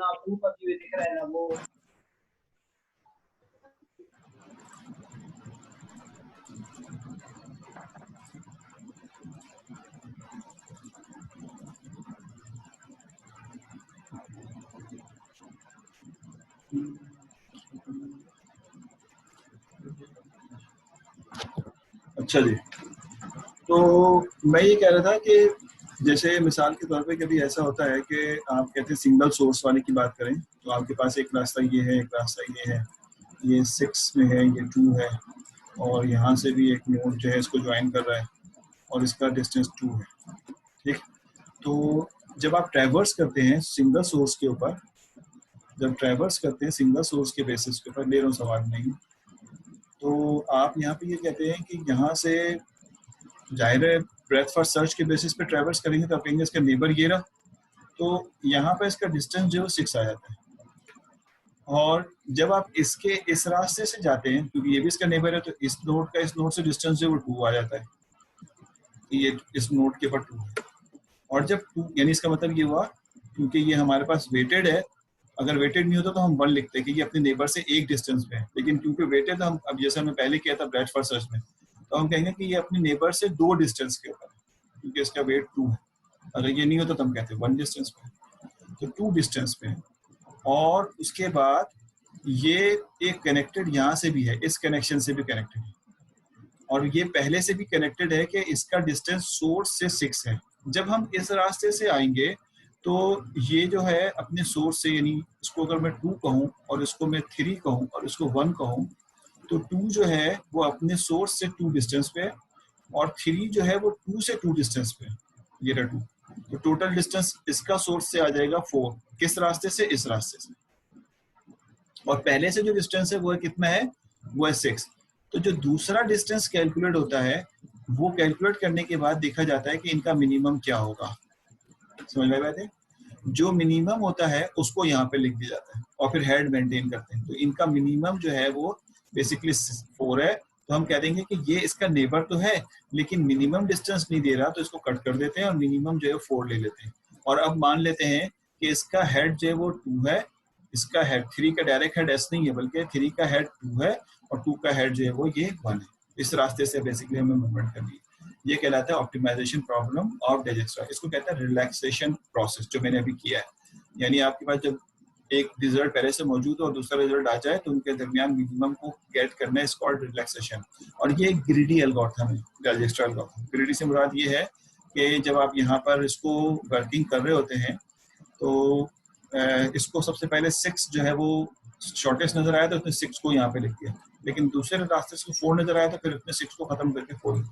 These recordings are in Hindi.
अपना प्रूफ करते हुए दिख रहा है ना वो। अच्छा जी, तो मैं ये कह रहा था कि जैसे मिसाल के तौर पे कभी ऐसा होता है कि आप कहते हैं सिंगल सोर्स वाले की बात करें तो आपके पास एक रास्ता ये है, एक रास्ता ये है, ये 6 में है, ये 2 है, और यहाँ से भी एक नोड जो है इसको ज्वाइन कर रहा है और इसका डिस्टेंस 2 है। ठीक, तो जब आप ट्रैवर्स करते हैं सिंगल सोर्स के ऊपर, जब ट्रैवर्स करते हैं सिंगल सोर्स के बेसिस के ऊपर, ले रहा हूँ सवाल नहीं, तो आप यहाँ पे ये कहते हैं कि यहाँ से जाहिर है ब्रेथ फर्स्ट सर्च के बेसिस पे ट्रैवर्स करेंगे तो आप कहेंगे इसका नेबर ये रहा, तो यहाँ पर इसका डिस्टेंस जो है 6 आ जाता है। और जब आप इसके इस रास्ते से जाते हैं, क्योंकि ये भी इसका नेबर है, तो इस नोड का इस नोड से डिस्टेंस जो है वो 2 आ जाता है, ये इस नोड के ऊपर 2 है। और जब 2 यानी इसका मतलब ये हुआ, क्योंकि ये हमारे पास वेटेड है, अगर वेटेड नहीं होता तो हम 1 लिखते हैं कि ये अपने नेबर से एक डिस्टेंस पे है, लेकिन क्योंकि वेटेड तो हम, अब जैसे हमने पहले किया था ब्रेथ फर्स्ट सर्च में, तो हम कहेंगे कि ये अपने नेबर से 2 डिस्टेंस के ऊपर है, क्योंकि इसका वेट 2 है। अगर ये नहीं होता तो हम कहते हैं 1 डिस्टेंस पे, तो 2 डिस्टेंस पे है। और उसके बाद ये एक कनेक्टेड यहाँ से भी है, इस कनेक्शन से भी कनेक्टेड है, और ये पहले से भी कनेक्टेड है कि इसका डिस्टेंस सोर्स से 6 है। जब हम इस रास्ते से आएंगे तो ये जो है अपने सोर्स से, यानी इसको अगर मैं 2 कहूँ और इसको मैं 3 कहूँ और इसको 1 कहूँ, तो 2 जो है वो अपने सोर्स से 2 डिस्टेंस पे है, और 3 जो है वो 2 से 2 डिस्टेंस पे है, ये रहा 2। तो टोटल डिस्टेंस इसका सोर्स से आ जाएगा 4, किस रास्ते से, इस रास्ते से। और पहले से जो डिस्टेंस है वो कितना है, वो है 6। तो जो दूसरा डिस्टेंस कैलकुलेट होता है, वो कैलकुलेट करने के बाद देखा जाता है कि इनका मिनिमम क्या होगा। समझ में बात है? जो मिनिमम होता है उसको यहाँ पे लिख दिया जाता है और फिर हेड मेंटेन करते हैं। तो इनका मिनिमम जो है वो बेसिकली 4 है, तो हम कह देंगे कि ये इसका नेबर तो है लेकिन मिनिमम डिस्टेंस नहीं दे रहा, तो इसको कट कर देते हैं और मिनिमम जो है 4 ले लेते हैं। और अब मान लेते हैं कि इसका हेड जो है वो 2 है, इसका हेड 3 का डायरेक्ट हेड एस नहीं है, बल्कि 3 का हेड 2 है और 2 का हेड जो है वो ये 1 है। इस रास्ते से बेसिकली हमें मूवमेंट करनी है। ये कहलाता है ऑप्टिमाइजेशन प्रॉब्लम ऑफ डिजक्स्ट्रा। इसको कहता है रिलैक्सेशन प्रोसेस, जो मैंने अभी किया है। यानी आपके पास जब एक रिजल्ट पहले से मौजूद हो और दूसरा रिजल्ट आ जाए तो उनके दरमियान मिनिमम को गेट करना है, इसको रिलैक्सेशन। और ये ग्रीडी एल्गोरिथम है, डिजक्स्ट्रा एल्गोरिथम। ग्रीडी से मुराद ये है कि जब आप यहाँ पर इसको वर्किंग कर रहे होते हैं तो इसको सबसे पहले 6 जो है वो शॉर्टेस्ट नजर आया तो उसने 6 को यहाँ पे लिख दिया, लेकिन दूसरे रास्ते से 4 नजर आया तो फिर उसने 6 को खत्म करके 4।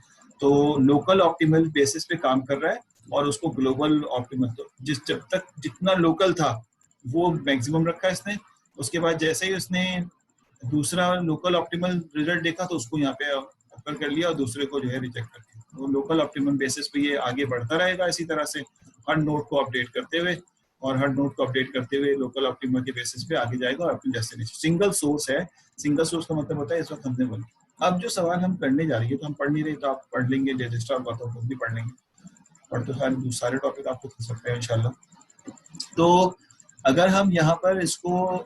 तो लोकल ऑप्टिमल बेसिस पे काम कर रहा है और उसको ग्लोबल ऑप्टिमल, तो जब तक जितना लोकल था वो मैक्सिमम रखा इसने। उसके बाद जैसे ही उसने दूसरा लोकल ऑप्टिमल रिजल्ट देखा तो उसको यहाँ पे अपर कर लिया और दूसरे को जो है रिजेक्ट कर दिया। तो लोकल ऑप्टिमल बेसिस पे ये आगे बढ़ता रहेगा इसी तरह से, हर नोड को अपडेट करते हुए, और हर नोड को अपडेट करते हुए लोकल ऑप्टिमल के बेसिस पे आगे जाएगा और अपनी डेस्टिनेशन। सिंगल सोर्स है, सिंगल सोर्स का मतलब होता है इस वक्त हमने बोला। अब जो सवाल हम करने जा रही है, तो हम पढ़ नहीं रहे, तो आप पढ़ लेंगे, डिजक्स्ट्रा बातों को भी पढ़ लेंगे, और तो सारे टॉपिक आप खुद कर सकते हैं इंशाल्लाह। तो अगर हम यहाँ पर इसको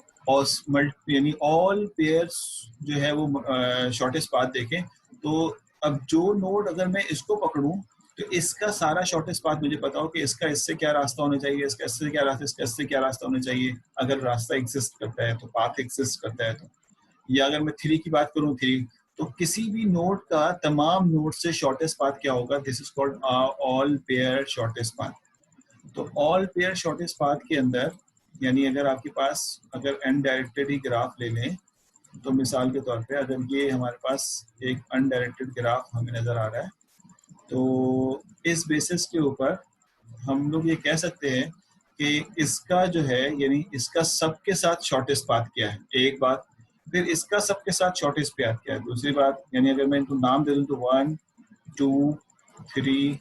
यानी ऑल पेयर्स जो है वो शॉर्टेस्ट पाथ देखें, तो अब जो नोड अगर मैं इसको पकड़ूं तो इसका सारा शॉर्टेस्ट पाथ मुझे पता हो कि इसका इससे क्या रास्ता होना चाहिए, इसका इससे क्या रास्ता, इसका इससे क्या रास्ता होना चाहिए, अगर रास्ता एग्जिस्ट करता है तो, पाथ एग्जिस्ट करता है तो। या अगर मैं 3 की बात करूं, 3, तो किसी भी नोड का तमाम नोड से शॉर्टेस्ट पाथ क्या होगा, this is called all pair shortest path. तो ऑल पेयर शॉर्टेस्ट पाथ के अंदर, यानी अगर आपके पास अगर अनडायरेक्टेड ही ग्राफ ले लें, तो मिसाल के तौर पे अगर ये हमारे पास एक अनडायरेक्टेड ग्राफ हमें नजर आ रहा है, तो इस बेसिस के ऊपर हम लोग ये कह सकते हैं कि इसका जो है, यानी इसका सबके साथ शॉर्टेस्ट पाथ क्या है, एक बात। फिर इसका सबके साथ शॉर्टेस्ट पाथ क्या है, दूसरी बात। यानी अगर मैं इनको नाम दे दूं तो 1 2 3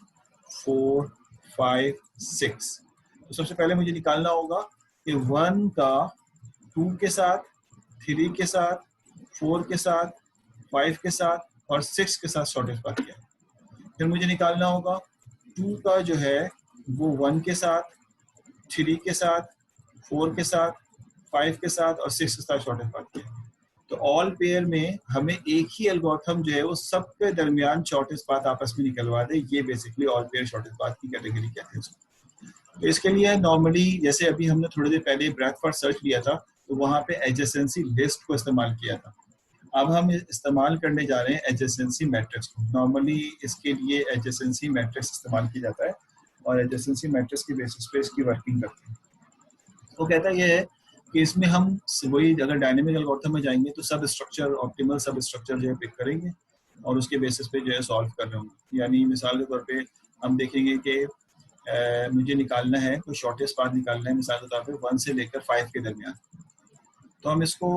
4 5 6, तो सबसे पहले मुझे निकालना होगा कि 1 का 2 के साथ, 3 के साथ, 4 के साथ, 5 के साथ और 6 के साथ शॉर्टेस्ट पाथ क्या है। फिर मुझे निकालना होगा 2 का जो है वो 1 के साथ, 3 के साथ, 4 के साथ, 5 के साथ और 6 के साथ शॉर्टेस्ट पाथ किया। तो ऑल पेयर में हमें एक ही एल्गोरिथम जो है वो सबके दरमियान शॉर्टेस्ट पाथ आपस में निकलवा दे, ये basically all pair shortest path की कैटेगरी कहते हैं। तो इसके लिए नॉर्मली जैसे अभी हमने थोड़ी देर पहले ब्रेथ फर्स्ट सर्च लिया था, तो वहां पे एडजेसेंसी लिस्ट को इस्तेमाल किया था। अब हम इस्तेमाल करने जा रहे हैं एडजेसेंसी मैट्रिक्स को। नॉर्मली इसके लिए एडजेसेंसी मैट्रिक्स इस्तेमाल किया जाता है और एडजेसेंसी मैट्रिक्स की बेसिस पे इसकी वर्किंग करते हैं। तो कहता ये है कि इसमें हम वही अगर डायनेमिक एल्गोरिथम में जाएंगे तो सब स्ट्रक्चर, ऑप्टिमल सब स्ट्रक्चर जो है पिक करेंगे और उसके बेसिस पे जो है सॉल्व कर रहे होंगे। यानी मिसाल के तौर पे हम देखेंगे कि मुझे निकालना है, कोई शॉर्टेस्ट पाथ निकालना है मिसाल के तौर पे 1 से लेकर 5 के दरमियान। तो हम इसको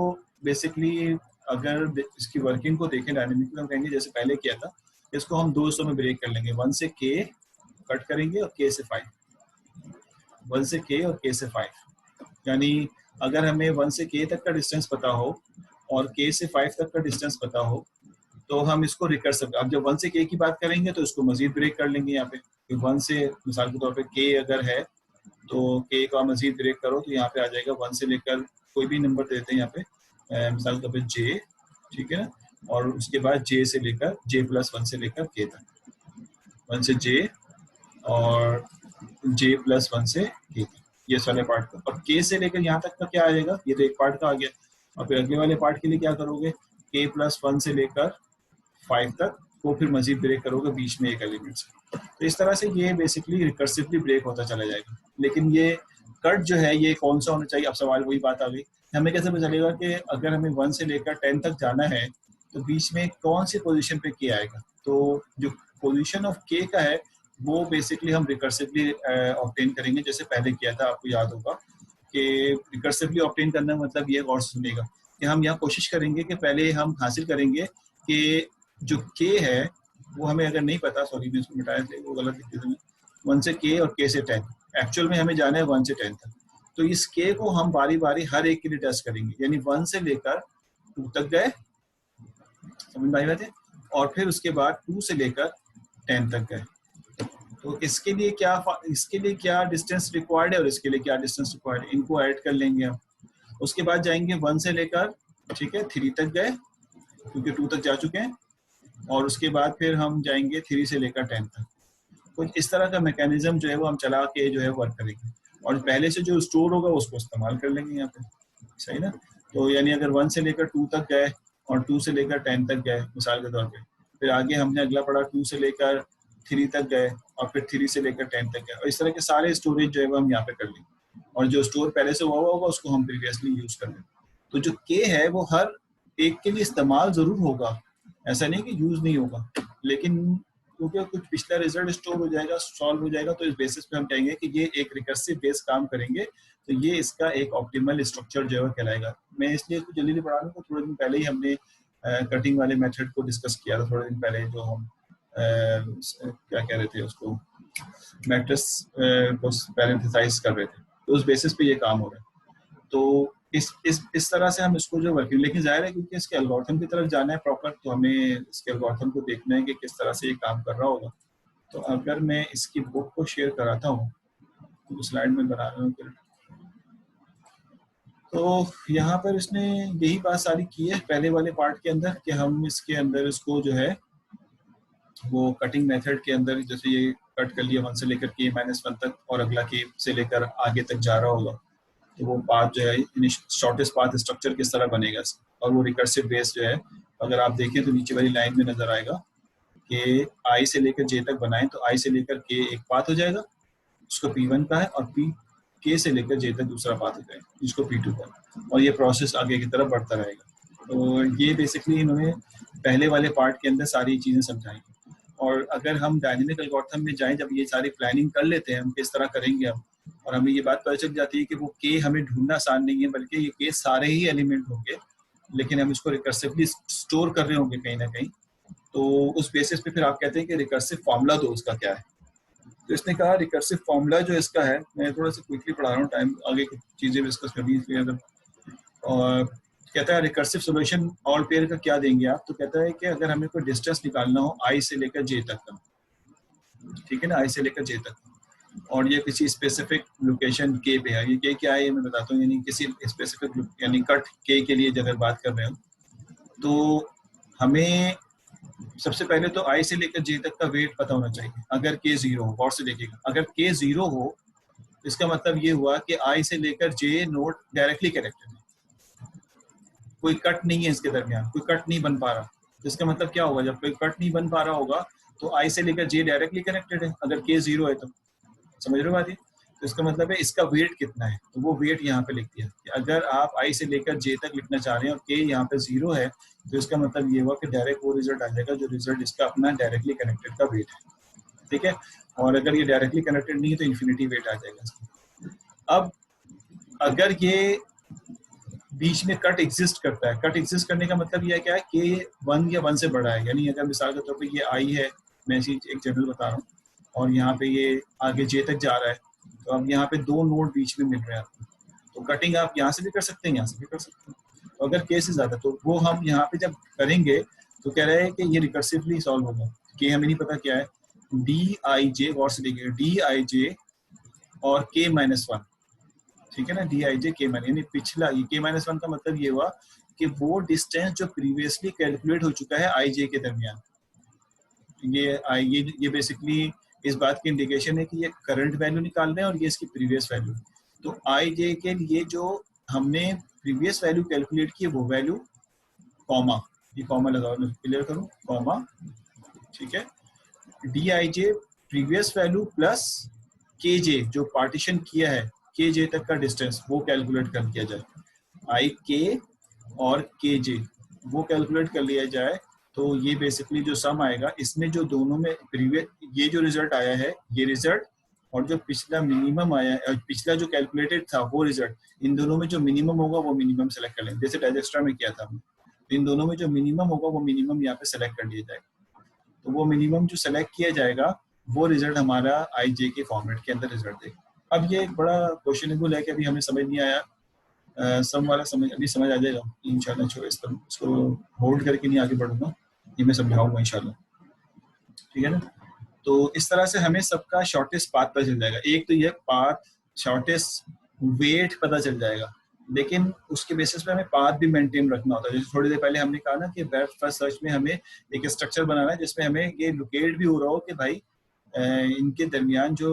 बेसिकली अगर इसकी वर्किंग को देखें डायनेमिक में, हम कहेंगे जैसे पहले किया था, इसको हम 2 हिस्सों में ब्रेक कर लेंगे। 1 से k कट करेंगे और k से 5, 1 से k और k से 5। यानी अगर हमें 1 से k तक का डिस्टेंस पता हो और k से 5 तक का डिस्टेंस पता हो तो हम इसको रिकर्सिव, अब जब 1 से k की बात करेंगे तो इसको मजीद ब्रेक कर लेंगे। यहाँ पे 1 से मिसाल के तौर पे k अगर है तो k का मजीद ब्रेक करो तो यहाँ पे आ जाएगा 1 से लेकर कोई भी नंबर देते हैं यहाँ पे, मिसाल के तौर पे j, ठीक है ना, और उसके बाद j से लेकर j+1 से लेकर k तक, 1 से j और j+1 से k तक, ये वाले पार्ट का। और k से लेकर यहाँ तक का क्या आ जाएगा, ये तो एक पार्ट का आ गया। और फिर अगले वाले पार्ट के लिए क्या करोगे, k+1 से लेकर 5 तक वो फिर मजीद ब्रेक करोगे बीच में एक एलिमेंट से। तो इस तरह से ये बेसिकली रिकर्सिवली ब्रेक होता चला जाएगा। लेकिन ये कट जो है ये कौन सा होना चाहिए, अब सवाल वही बात आ गई, हमें कैसे पता चलेगा कि अगर हमें 1 से लेकर 10 तक जाना है तो बीच में कौन सी पोजीशन पे k आएगा। तो जो पोजीशन ऑफ k का है वो बेसिकली हम रिकर्सिवली ऑब्टेन करेंगे, जैसे पहले किया था। आपको याद होगा कि रिकर्सिवली ऑब्टेन करना मतलब ये, और सुनिएगा कि हम यहाँ कोशिश करेंगे कि पहले हम हासिल करेंगे कि जो k है वो हमें अगर नहीं पता, सॉरी मैं इसको मिटाया था, वो गलत लिख दिया था, 1 से k और k से 10, एक्चुअल में हमें जाना है 1 से 10 तक। तो इस k को हम बारी बारी हर एक के लिए टेस्ट करेंगे, यानी 1 से लेकर 2 तक गए, समझ में आई बात है, और फिर उसके बाद 2 से लेकर 10 तक गए। तो इसके लिए क्या डिस्टेंस रिक्वायर्ड है और इसके लिए क्या डिस्टेंस रिक्वायर्ड है, इनको ऐड कर लेंगे हम। उसके बाद जाएंगे 1 से लेकर, ठीक है, 3 तक गए क्योंकि 2 तक जा चुके हैं, और उसके बाद फिर हम जाएंगे 3 से लेकर 10 तक। कुछ इस तरह का मैकेनिज्म जो है वो हम चला के जो है वर्क करेंगे, और पहले से जो स्टोर होगा उसको इस्तेमाल कर लेंगे यहाँ पे, सही ना। तो यानी अगर 1 से लेकर 2 तक गए और 2 से लेकर 10 तक गए मिसाल के तौर पे, फिर आगे हमने अगला पढ़ा 2 से लेकर 3 तक गए और फिर 3 से लेकर 10 तक गए, और इस तरह के सारे स्टोरेज जो है वो हम यहाँ पे कर लेंगे, और जो स्टोर पहले से हुआ होगा उसको हम प्रीवियसली यूज कर लेंगे। तो जो k है वो हर एक के लिए इस्तेमाल जरूर होगा, ऐसा नहीं कि यूज नहीं होगा, लेकिन क्योंकि कुछ पिछला रिजल्ट स्टोर हो जाएगा, सॉल्व हो जाएगा, तो इस बेसिस पे हम कहेंगे कि ये एक रिकर्सिव बेस काम करेंगे, तो ये इसका एक ऑप्टिमल स्ट्रक्चर जो है कहलाएगा। मैं इसलिए इसको जल्दी पढ़ा रहा हूँ, थोड़े दिन पहले ही हमने कटिंग वाले मेथड को डिस्कस किया था, थोड़े दिन पहले, जो हम क्या कह रहे थे उसको, मैट्रिक्स को पैरेंथेसाइज कर रहे थे, तो उस बेसिस पे ये काम हो रहा है। तो इस तरह से हम इसको जो वर्किंग, लेकिन जाहिर है क्योंकि इसके एल्गोरिथम की तरफ जाना है प्रॉपर, तो हमें इसके एल्गोरिथम को देखना है कि किस तरह से ये काम कर रहा होगा। तो अगर मैं इसकी बुक को शेयर कराता हूँ, तो स्लाइड में बना रहा हूँ, तो यहाँ पर इसने यही बात सारी की है पहले वाले पार्ट के अंदर, कि हम इसके अंदर इसको जो है वो कटिंग मेथड के अंदर, जैसे ये कट कर लिया 1 से लेकर k-1 तक, और अगला k से लेकर आगे तक जा रहा होगा, तो वो पाथ जो है शॉर्टेस्ट पाथ स्ट्रक्चर किस तरह बनेगा, और वो रिकर्सिव बेस जो है, अगर आप देखें तो नीचे वाली लाइन में नजर आएगा कि i से लेकर j तक बनाएं तो i से लेकर k एक पाथ हो जाएगा, उसको p1 का है, और k से लेकर j तक दूसरा पाथ हो जाएगा, जिसको p2 का, और ये प्रोसेस आगे की तरफ बढ़ता रहेगा। तो ये बेसिकली इन्होंने पहले वाले पार्ट के अंदर सारी चीजें समझाई। और अगर हम डायनेमिक एल्गोरिथम में जाएं, जब ये सारी प्लानिंग कर लेते हैं हम किस तरह करेंगे हम, और हमें ये बात पता चल जाती है कि वो k हमें ढूंढना आसान नहीं है, बल्कि ये k सारे ही एलिमेंट होंगे, लेकिन हम इसको रिकर्सिवली स्टोर कर रहे होंगे कहीं ना कहीं। तो उस बेसिस पे फिर आप कहते हैं कि रिकर्सिव फॉर्मूला दो उसका क्या है। तो इसने कहा रिकर्सिव फॉर्मूला जो इसका है, मैं थोड़ा सा क्विकली पढ़ा रहा हूँ, टाइम आगे की चीजें डिस्कस करनी है। और कहता है रिकर्सिव सोल्यूशन ऑल पेयर का क्या देंगे आप, तो कहता है कि अगर हमें कोई डिस्टेंस निकालना हो i से लेकर j तक का, ठीक है ना, i से लेकर j तक, और ये किसी स्पेसिफिक लोकेशन के पे है। ये के क्या है ये मैं बताता हूँ, यानी किसी स्पेसिफिक यानी कट के लिए अगर बात कर रहे हो तो हमें सबसे पहले तो आई से लेकर जे तक का वेट पता होना चाहिए। अगर के 0 हो, गौर से देखिएगा, अगर के 0 हो इसका मतलब ये हुआ कि आई से लेकर जे नोड डायरेक्टली कनेक्टेड है, कोई कट नहीं है इसके दरमियान, कोई कट नहीं बन पा रहा। तो इसका मतलब क्या होगा, जब कोई कट नहीं बन पा रहा होगा तो आई से लेकर जे डायरेक्टली कनेक्टेड है, अगर के 0 है तो। समझ रहे हो बात? तो इसका मतलब है इसका वेट कितना है, तो वो वेट यहाँ पे लिख दिया कि अगर आप आई से लेकर जे तक लिखना चाह रहे हैं और के यहाँ पे 0 है तो इसका मतलब ये हुआ कि डायरेक्ट वो रिजल्ट आ जाएगा जो रिजल्ट इसका अपना डायरेक्टली कनेक्टेड का वेट है, ठीक है। और अगर ये डायरेक्टली कनेक्टेड नहीं है तो इन्फिनिटी वेट आ जाएगा इसका। अब अगर ये बीच में कट एग्जिस्ट करता है, कट एग्जिस्ट करने का मतलब यह क्या है कि 1 या 1 से बड़ा है, यानी अगर मिसाल के तौर पर ये आई है, मैं इसी एक जनरल बता रहा हूँ, और यहाँ पे ये आगे जे तक जा रहा है, तो अब यहाँ पे 2 नोड बीच में मिल रहे हैं आपको, तो कटिंग आप यहाँ से भी कर सकते हैं, यहाँ से भी कर सकते हैं। तो अगर के से ज्यादा तो वो हम यहाँ पे जब करेंगे तो कह रहे हैं कि ये रिकर्सिवली सॉल्व होगा। के हमें नहीं पता क्या है, डी आई जे, गौर से देखिएगा, डी आई जे और के -1, ठीक है ना, डी आई जे के माइनस, यानी पिछला ये के -1 का मतलब ये हुआ कि वो डिस्टेंस जो प्रीवियसली कैलकुलेट हो चुका है आई जे के दरमियान। ये बेसिकली इस बात की इंडिकेशन है कि ये करंट वैल्यू निकाल रहे हैं और ये इसकी प्रीवियस वैल्यू। तो आई जे के लिए जो हमने प्रीवियस वैल्यू कैलकुलेट की वो वैल्यू, कॉमा, ये कॉमा लगाओ, क्लियर करूं, कॉमा, ठीक है, D I J previous value plus के जे जो पार्टीशन किया है के जे तक का डिस्टेंस वो कैलकुलेट कर लिया जाए, आई के और के जे वो कैलकुलेट कर लिया जाए। तो ये बेसिकली जो सम आएगा इसमें जो दोनों में प्रीवियस ये जो रिजल्ट आया है ये रिजल्ट और जो पिछला मिनिमम आया है, पिछला जो कैलकुलेटेड था वो रिजल्ट, इन दोनों में जो मिनिमम होगा वो मिनिमम सेलेक्ट कर लेंगे, जैसे डाइजेस्ट्रा में किया था हमने। तो इन दोनों में जो मिनिमम होगा वो मिनिमम यहाँ पे सेलेक्ट कर लिया जाएगा। तो वो मिनिमम जो सेलेक्ट किया जाएगा वो रिजल्ट हमारा आई जे के फॉर्मेट के अंदर रिजल्ट देगा। अब ये एक बड़ा क्वेश्चनेबल है कि अभी हमें समझ नहीं आया, सम वाला समझ अभी समझ आ जाएगा इंशाल्लाह। छोड़ो इसको होल्ड करके नहीं आगे बढ़ूंगा, ये मैं समझाऊंगा इंशाल्लाह, ठीक है ना। तो इस तरह से हमें सबका शॉर्टेस्ट पाथ पता चल जाएगा। एक तो ये पाथ शॉर्टेस्ट वेट पता चल जाएगा, लेकिन उसके बेसिस पे हमें पाथ भी मेंटेन रखना होता है। जैसे थोड़ी देर पहले हमने कहा ना कि वेब फर्स्ट सर्च में हमें एक स्ट्रक्चर बनाना है जिसमें हमें ये लोकेट भी हो रहा हो कि भाई इनके दरमियान जो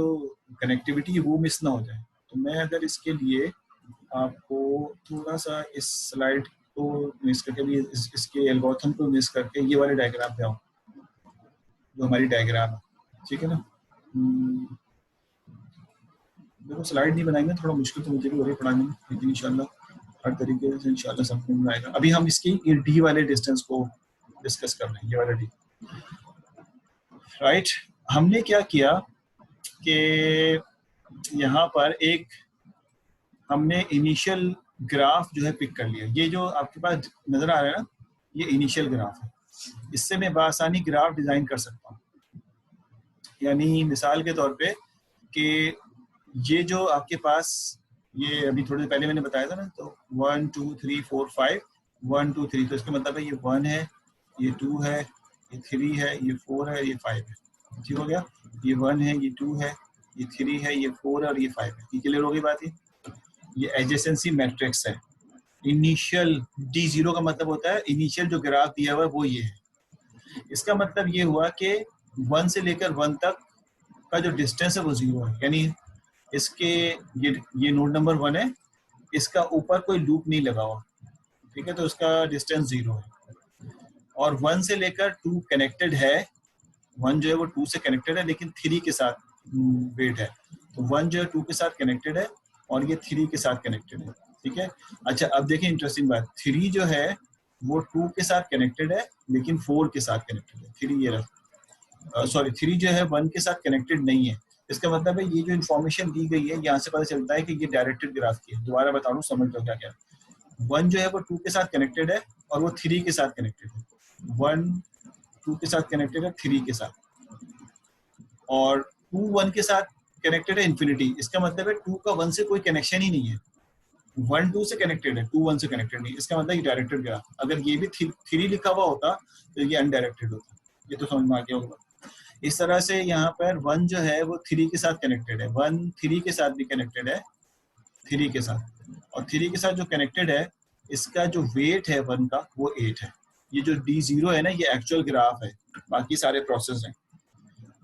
कनेक्टिविटी है वो मिस ना हो जाए। तो मैं अगर इसके लिए आपको थोड़ा सा इस स्लाइड को मिस करके भी इसके एल्गोरिथम को मिस करके ये वाले डायग्राम पे आऊँ जो हमारी डायग्राम है, ठीक है ना। देखो स्लाइड नहीं बनाएंगे, थोड़ा मुश्किल तो मुझे भी हो रही है पढ़ाने में, लेकिन इंशाल्लाह हर तरीके से इंशाल्लाह समझ में आएगा। अभी हम इसकी ये डी वाले डिस्टेंस को डिस्कस कर रहे हैं, ये वाला डी, राइट। हमने क्या किया कि यहाँ पर एक हमने इनिशियल ग्राफ जो है पिक कर लिया। ये जो आपके पास नजर आ रहा है ना, ये इनिशियल ग्राफ है, इससे मैं बआसानी ग्राफ डिजाइन कर सकता हूँ। यानी मिसाल के तौर पे कि ये जो आपके पास ये अभी थोड़ी देर पहले मैंने बताया था ना, तो 1 2 3 4 5 1 2 3, तो इसका मतलब है ये 1 है, ये 2 है, ये 3 है, ये 4 है, ये 5 है, ठीक हो गया। ये 1 है, ये 2 है, ये 3 है, ये 4 है और ये 5 है। ये क्लियर हो गई बात? ये एडजेसेंसी मैट्रिक्स है। इनिशियल D0 का मतलब होता है इनिशियल जो ग्राफ दिया हुआ है वो ये है। इसका मतलब ये हुआ कि 1 से लेकर 1 तक का जो डिस्टेंस है वो 0 है, यानी इसके ये नोड नंबर 1 है, इसका ऊपर कोई लूप नहीं लगा हुआ, ठीक है, तो उसका डिस्टेंस 0 है। और 1 से लेकर 2 कनेक्टेड है, 1 जो है वो 2 से कनेक्टेड है लेकिन 3 के साथ वेट है, तो 1 जो है 2 के साथ कनेक्टेड है और ये 3 के साथ कनेक्टेड है, ठीक है। अच्छा अब देखिए इंटरेस्टिंग बात, 3 जो है वो 2 के साथ कनेक्टेड है लेकिन 4 के साथ कनेक्टेड है। 3 ये रहा, सॉरी 3 जो है 1 के साथ कनेक्टेड नहीं है। इसका मतलब है ये जो इन्फॉर्मेशन दी गई है यहाँ से पता चलता है कि ये डायरेक्टेड ग्राफ की है। दोबारा बता दूं, समझ लो क्या क्या। 1 जो है वो 2 के साथ कनेक्टेड है और वो 3 के साथ कनेक्टेड है। 1 2 के साथ कनेक्टेड है 3 के साथ, और 2 1 के साथ कनेक्टेड है इन्फिनिटी। इसका मतलब है 2 का 1 से कोई कनेक्शन ही नहीं है, 1 2 से कनेक्टेड है, 2 1 से कनेक्टेड नहीं। इसका मतलब ये डायरेक्टेड ग्राफ। अगर ये भी 3 लिखा हुआ होता तो ये अनडायरेक्टेड होता। ये तो समझ में आ गया होगा। इस तरह से यहाँ पर 1 जो है वो 3 के साथ कनेक्टेड है, 1 3 के साथ भी कनेक्टेड है, 3 के साथ, और 3 के साथ जो कनेक्टेड है इसका जो वेट है 1 का वो 8 है। ये जो D0 है ना ये एक्चुअल ग्राफ है, बाकी सारे प्रोसेस हैं।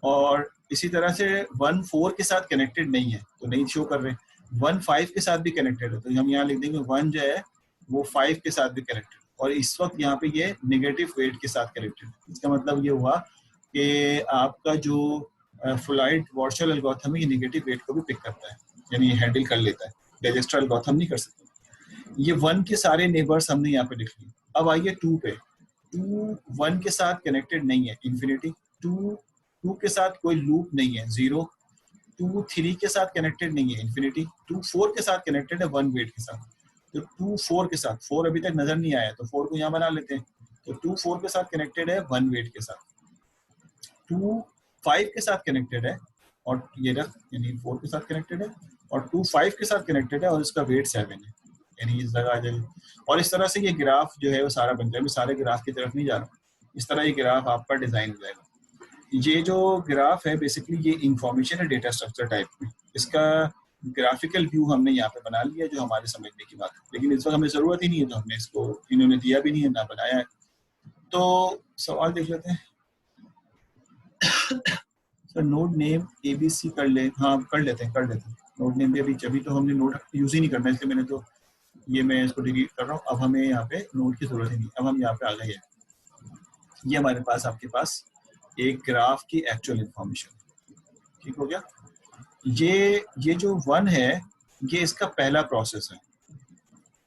और इसी तरह से 1 4 के साथ कनेक्टेड नहीं है तो नहीं शो कर रहे, 1 5 के साथ भी कनेक्टेड है तो हम यहाँ लिख देंगे 1 जो है वो 5 के साथ भी कनेक्टेड, और इस वक्त यहाँ पे ये नेगेटिव वेट के साथ कनेक्टेड। इसका मतलब ये हुआ कि आपका जो फ्लाइट वॉर्शल एल्गोरिथम है ये नेगेटिव वेट को भी पिक करता है, यानी हैंडल कर लेता है, डाइजेस्टर एल्गोरिथम नहीं कर सकता। ये 1 के सारे नेबर्स हमने यहाँ पे लिख लिए। अब आइए 2 पे, 2 1 के साथ कनेक्टेड नहीं है, इन्फिनिटी। 2 के साथ कोई लूप नहीं है, 0। 2 3 के साथ कनेक्टेड नहीं है, इन्फिनिटी। 2 4 के साथ कनेक्टेड है 1 वेट के साथ, तो 2 4 के साथ, 4 अभी तक नजर नहीं आया तो 4 को यहाँ बना लेते हैं, तो 2 4 के साथ कनेक्टेड है 1 वेट के साथ। 2 5 के साथ कनेक्टेड है, और ये रख यानी 4 के साथ कनेक्टेड है, और 2 5 के साथ कनेक्टेड है और इसका वेट 7 है, यानी इस जगह आ जाएगी। और इस तरह से ये ग्राफ जो है वो सारा बन जाएगा। मैं सारे ग्राफ की तरफ नहीं जा रहा, इस तरह ये ग्राफ आपका डिजाइन हो जाएगा। ये जो ग्राफ है बेसिकली ये इंफॉर्मेशन है डेटा स्ट्रक्चर टाइप में, इसका ग्राफिकल व्यू हमने यहाँ पे बना लिया जो हमारे समझने की बात है, लेकिन इस वक्त हमें जरूरत ही नहीं है तो हमने इसको, इन्होंने दिया भी नहीं है ना बनाया है। तो सवाल देख लेते हैं। सर नोड नेम ABC कर ले, हाँ कर लेते हैं नोड नेम भी अभी तो हमने नोड यूज ही नहीं करना, इसलिए मैंने तो ये मैं इसको डिलीट कर रहा हूँ। अब हमें यहाँ पे नोड की जरूरत ही नहीं, अब हम यहाँ पे आ गए हैं। ये हमारे पास आपके पास एक ग्राफ की एक्चुअल इंफॉर्मेशन, ठीक हो गया। ये जो 1 है ये इसका पहला प्रोसेस है।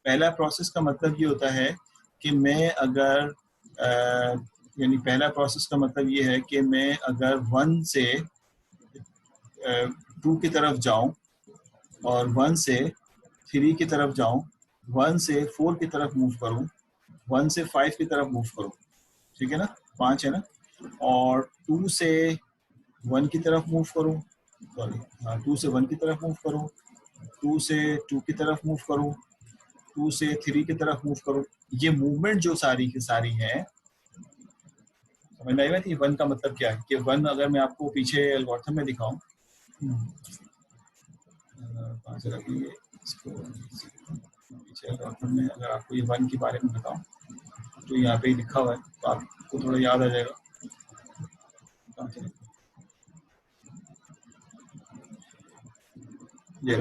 पहला प्रोसेस का मतलब ये होता है कि मैं अगर यानी पहला प्रोसेस का मतलब ये है कि मैं अगर 1 से 2 की तरफ जाऊं और 1 से 3 की तरफ जाऊं, 1 से 4 की तरफ मूव करूं, 1 से 5 की तरफ मूव करूं, ठीक है ना, 5 है ना, और 2 से 1 की तरफ मूव करूं, सॉरी हाँ 2 से 1 की तरफ मूव करूं, 2 से 2 की तरफ मूव करूं, 2 से 3 की तरफ मूव करूं। ये मूवमेंट जो सारी की सारी है, समझ में आई बात। 1 का मतलब क्या है कि 1 अगर मैं आपको पीछे एल्गोरिथम में दिखाऊं, पीछे एल्गोरिथम में अगर आपको ये 1 के बारे में बताऊं तो यहाँ पे लिखा हुआ है तो आपको थोड़ा याद आ जाएगा। ये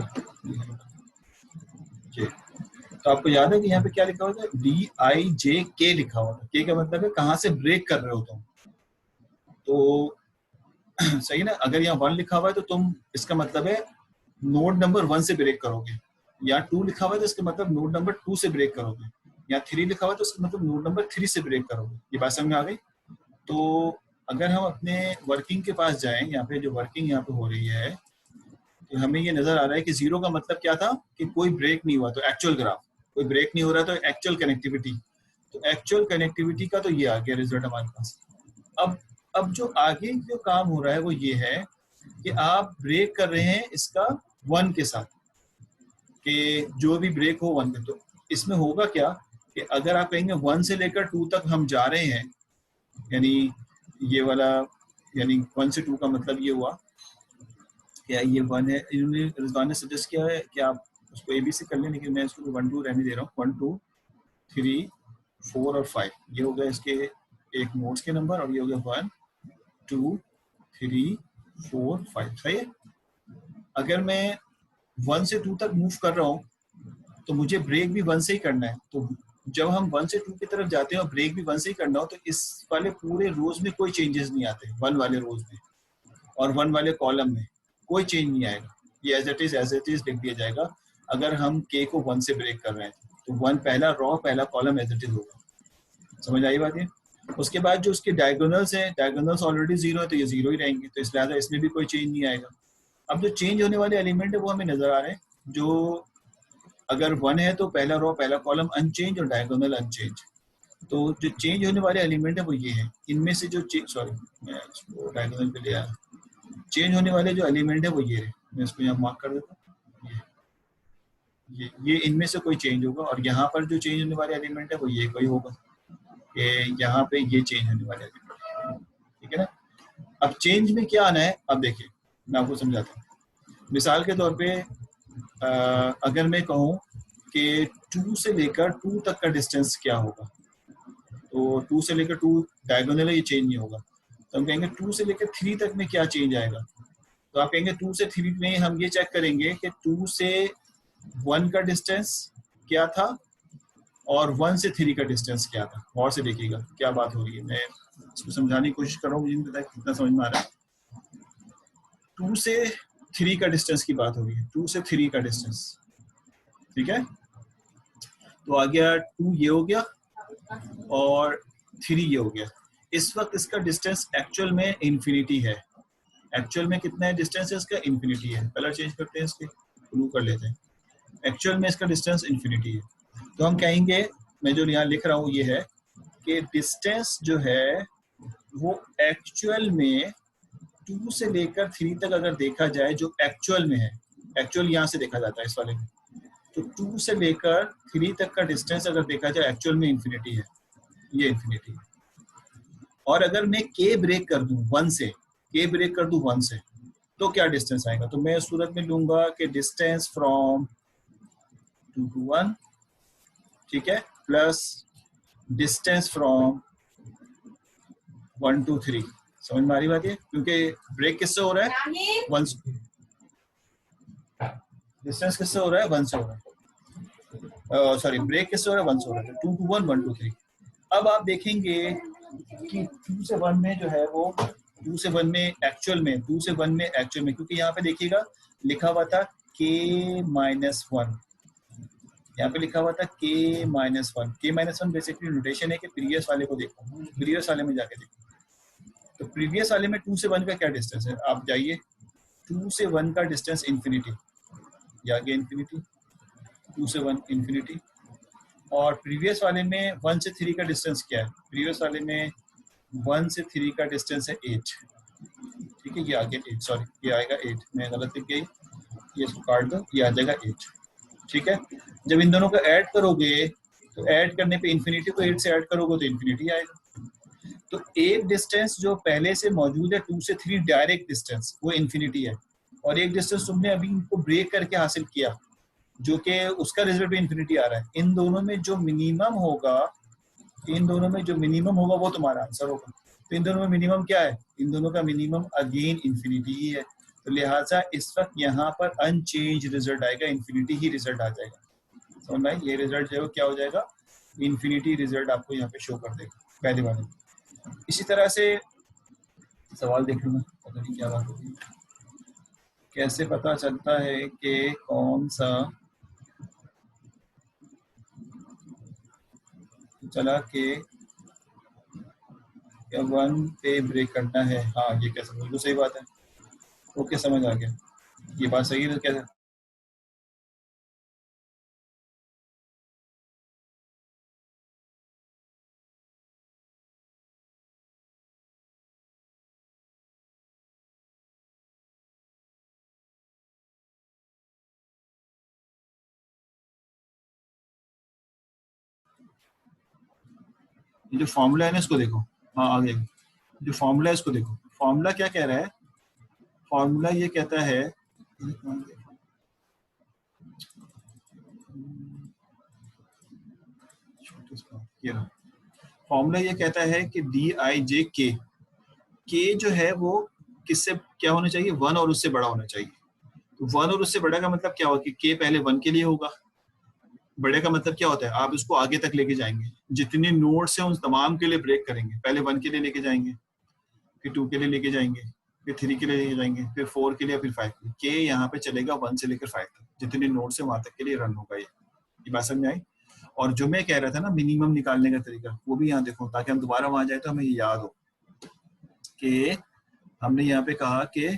तो आपको याद है कि यहाँ पे क्या लिखा हुआ था, DIJK लिखा हुआ था। के का मतलब है कहाँ से ब्रेक कर रहे हो तुम, तो सही ना। अगर यहाँ 1 लिखा हुआ है तो तुम, इसका मतलब है नोड नंबर 1 से ब्रेक करोगे, या 2 लिखा हुआ है तो इसका मतलब नोड नंबर 2 से ब्रेक करोगे, या 3 लिखा हुआ है तो इसका मतलब नोड नंबर 3 से ब्रेक करोगे। ये बात समझ में आ गई। तो अगर हम अपने वर्किंग के पास जाएं, यहाँ पे जो वर्किंग यहाँ पे हो रही है, तो हमें ये नजर आ रहा है कि 0 का मतलब क्या था कि कोई ब्रेक नहीं हुआ, तो एक्चुअल ग्राफ कोई ब्रेक नहीं हो रहा, तो एक्चुअल कनेक्टिविटी, तो एक्चुअल कनेक्टिविटी का तो ये आ गया रिजल्ट हमारे पास। अब जो आगे जो काम हो रहा है वो ये है कि आप ब्रेक कर रहे हैं इसका 1 के साथ, कि जो भी ब्रेक हो 1 में, तो इसमें होगा क्या कि अगर आप कहेंगे 1 से लेकर 2 तक हम जा रहे हैं, यानी ये वाला, यानी 1 से 2 का मतलब ये हुआ क्या ये 1 है। इन्होंने रिजवान ने सजेस्ट किया है कि आप उसको ABC कर लें, लेकिन मैं इसको 1 2 रहने दे रहा हूँ। 1 2 3 4 और 5 ये हो गया इसके एक नोड्स के नंबर, और ये हो गया 1 2 3 4 5, सही है। अगर मैं 1 से 2 तक मूव कर रहा हूँ तो मुझे ब्रेक भी 1 से ही करना है, तो जब हम 1 से 2 की तरफ जाते हैं और ब्रेक भी 1 से ही करना हो तो इस वाले पूरे रोज में कोई चेंजेस नहीं आते, 1 वाले रोज में और 1 वाले कॉलम में कोई चेंज नहीं आएगा, ये एज इट इज लिख दिया जाएगा। अगर हम के को 1 से ब्रेक कर रहे हैं तो 1 पहला रॉ पहला कॉलम एज इट इज होगा, समझ आई बात है। उसके बाद जो उसके डायगोनल्स हैं, डायगोनल्स ऑलरेडी 0 है तो ये 0 ही रहेंगे, तो इस लिहाजा इसमें भी कोई चेंज नहीं आएगा। अब जो चेंज होने वाले एलिमेंट है वो हमें नजर आ रहे हैं, जो अगर 1 है तो पहला रो पहला कॉलम अनचेंज और डायगोनल अनचेंज, तो जो चेंज होने वाले एलिमेंट है वो ये है। इनमें से जो सॉरी मैं इसको डायगोनल पे ले आया, चेंज होने वाले जो एलिमेंट है वो ये है, मैं इसको यहाँ मार्क कर देता हूँ, ये इनमें से कोई चेंज होगा, और यहाँ पर जो चेंज होने वाले एलिमेंट है वो ये कोई होगा कि यहाँ पे ये चेंज होने वाले एलिमेंट, ठीक है ना। अब चेंज में क्या आना है, अब देखिए मैं आपको समझाता हूँ। मिसाल के तौर पे अगर मैं कहूँ कि 2 से लेकर 2 तक का डिस्टेंस क्या होगा, तो 2 से लेकर 2 डायगोनल है, ये चेंज नहीं होगा। तो हम कहेंगे 2 से लेकर 3 तक में क्या चेंज आएगा, तो आप कहेंगे 2 से 3 में हम ये चेक करेंगे कि 2 से 1 का डिस्टेंस क्या था और 1 से 3 का डिस्टेंस क्या था। और से देखिएगा क्या बात हो रही है, मैं इसको समझाने की कोशिश कर रहा हूँ, मुझे नहीं पता कितना समझ में आ रहा है। 2 से 3 का डिस्टेंस की बात हो रही है, 2 से 3 का डिस्टेंस, ठीक है। तो आ गया 2 ये हो गया और 3 ये हो गया। इस वक्त इसका डिस्टेंस एक्चुअल में इन्फिनिटी है। एक्चुअल में कितना है डिस्टेंस है इसका, इन्फिनिटी है। कलर चेंज करते हैं इसके, ब्लू कर लेते हैं। एक्चुअल में इसका डिस्टेंस इन्फिनिटी है। तो हम कहेंगे, मैं जो यहाँ लिख रहा हूँ ये है कि डिस्टेंस जो है वो एक्चुअल में 2 से लेकर 3 तक अगर देखा जाए, जो एक्चुअल में है, एक्चुअल यहाँ से देखा जाता है इस वाले में, तो 2 से लेकर 3 तक का डिस्टेंस अगर देखा जाए एक्चुअल में इन्फिनिटी है, ये इन्फिनिटी है। और अगर मैं के ब्रेक कर दूं 1 से, के ब्रेक कर दूं 1 से, तो क्या डिस्टेंस आएगा, तो मैं इस सूरत में लूंगा कि डिस्टेंस फ्रॉम 2 to 1, ठीक है, प्लस डिस्टेंस फ्रॉम 1 to 3। समझ में आ रही बात है, क्योंकि ब्रेक किससे हो रहा है, 1 से। डिस्टेंस किससे हो रहा है, 1 से हो रहा है, सॉरी ब्रेक किससे हो रहा है, 1 से हो रहा है। 2 to 1, 1 to 3। अब आप देखेंगे कि 2 से 1 में जो है वो 2 से 1 में एक्चुअल में, 2 से 1 में एक्चुअल में, क्योंकि यहाँ पे देखिएगा लिखा हुआ था k-1, यहाँ पे लिखा हुआ था k-1। k-1 बेसिकली नोटेशन है कि प्रीवियस वाले को देखो, प्रीवियस वाले में जाके देखो। तो प्रीवियस वाले में 2 से 1 का क्या डिस्टेंस है, आप जाइए, 2 से 1 का डिस्टेंस इन्फिनिटी, ये आगे इन्फिनिटी, 2 से 1 इन्फिनिटी। और प्रीवियस वाले में 1 से 3 का डिस्टेंस क्या है, प्रीवियस वाले में 1 से 3 का डिस्टेंस है 8, ठीक है, ये आ गया 8, सॉरी ये आएगा 8, मैं गलत लिख गई, ये इसको काट दो, ये आ जाएगा 8, ठीक है। जब इन दोनों को ऐड करोगे तो ऐड करने पे इन्फिनिटी को 8 से ऐड करोगे तो इन्फिनिटी आएगा। तो एक डिस्टेंस जो पहले से मौजूद है 2 से 3 डायरेक्ट डिस्टेंस, वो इन्फिनिटी है, और एक डिस्टेंस तुमने अभी इनको ब्रेक करके हासिल किया जो कि उसका रिजल्ट भी इन्फिनिटी आ रहा है। इन दोनों में जो मिनिमम होगा, इन दोनों में जो मिनिमम होगा वो तुम्हारा आंसर होगा। तो इन दोनों में मिनिमम क्या है, इन दोनों का मिनिमम अगेन इन्फिनिटी ही है। तो लिहाजा इस वक्त यहाँ पर अनचेंज रिजल्ट आएगा, इन्फिनिटी ही रिजल्ट आ जाएगा। समझ में, ये रिजल्ट जो है क्या हो जाएगा, इन्फिनिटी रिजल्ट आपको यहाँ पे शो कर देगा पहले वाले। इसी तरह से सवाल देख लूँ, पता नहीं क्या बात होगी, कैसे पता चलता है कि कौन सा चला के 1 पे ब्रेक करना है। हाँ ये कैसे, बिल्कुल सही बात है, ओके समझ आ गया, ये बात सही है। तो कैसे, ये जो फॉर्मूला है ना इसको देखो, हाँ आ गया, जो फॉर्मूला है इसको देखो, फॉर्मूला क्या कह रहा है, फॉर्मूला ये कहता है, फॉर्मूला ये कहता है कि डी आई जे के, के जो है वो किससे क्या होना चाहिए, 1 और उससे बड़ा होना चाहिए। तो 1 और उससे बड़ा का मतलब क्या होगा कि के पहले 1 के लिए होगा, बड़े का मतलब क्या होता है, आप इसको आगे तक लेके जाएंगे, जितने नोड्स हैं उन तमाम के लिए ब्रेक करेंगे, पहले 1 के लिए लेके जाएंगे, फिर 2 के लिए लेके जाएंगे, फिर 3 के लिए लेके जाएंगे, फिर 4 के लिए, फिर 5 के लिए। के यहाँ पे चलेगा 1 से लेकर 5 तक, जितने नोड्स हैं वहां तक के लिए रन होगा। ये बात समझ में आई। और जो मैं कह रहा था ना मिनिमम निकालने का तरीका, वो भी यहाँ देखो, ताकि हम दोबारा वहां जाए तो हमें ये याद हो कि हमने यहाँ पे कहा कि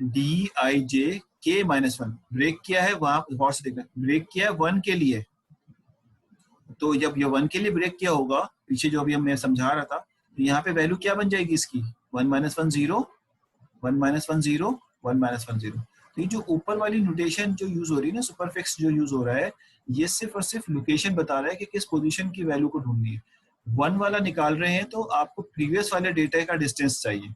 D I J k-1 break किया है, वहां गौर से देखना, ब्रेक किया है 1 के लिए, तो जब ये 1 के लिए ब्रेक किया होगा, पीछे जो अभी मैं समझा रहा था, तो यहाँ पे वैल्यू क्या बन जाएगी इसकी, 1 - 1 0, 1 - 1 0, 1 - 1 0। तो ये जो ऊपर वाली नोटेशन जो यूज हो रही है ना, सुपरफिक्स जो यूज हो रहा है, ये सिर्फ और सिर्फ लोकेशन बता रहा है कि किस पोजीशन की वैल्यू को ढूंढनी है। 1 वाला निकाल रहे हैं तो आपको प्रीवियस वाले डेटा का डिस्टेंस चाहिए,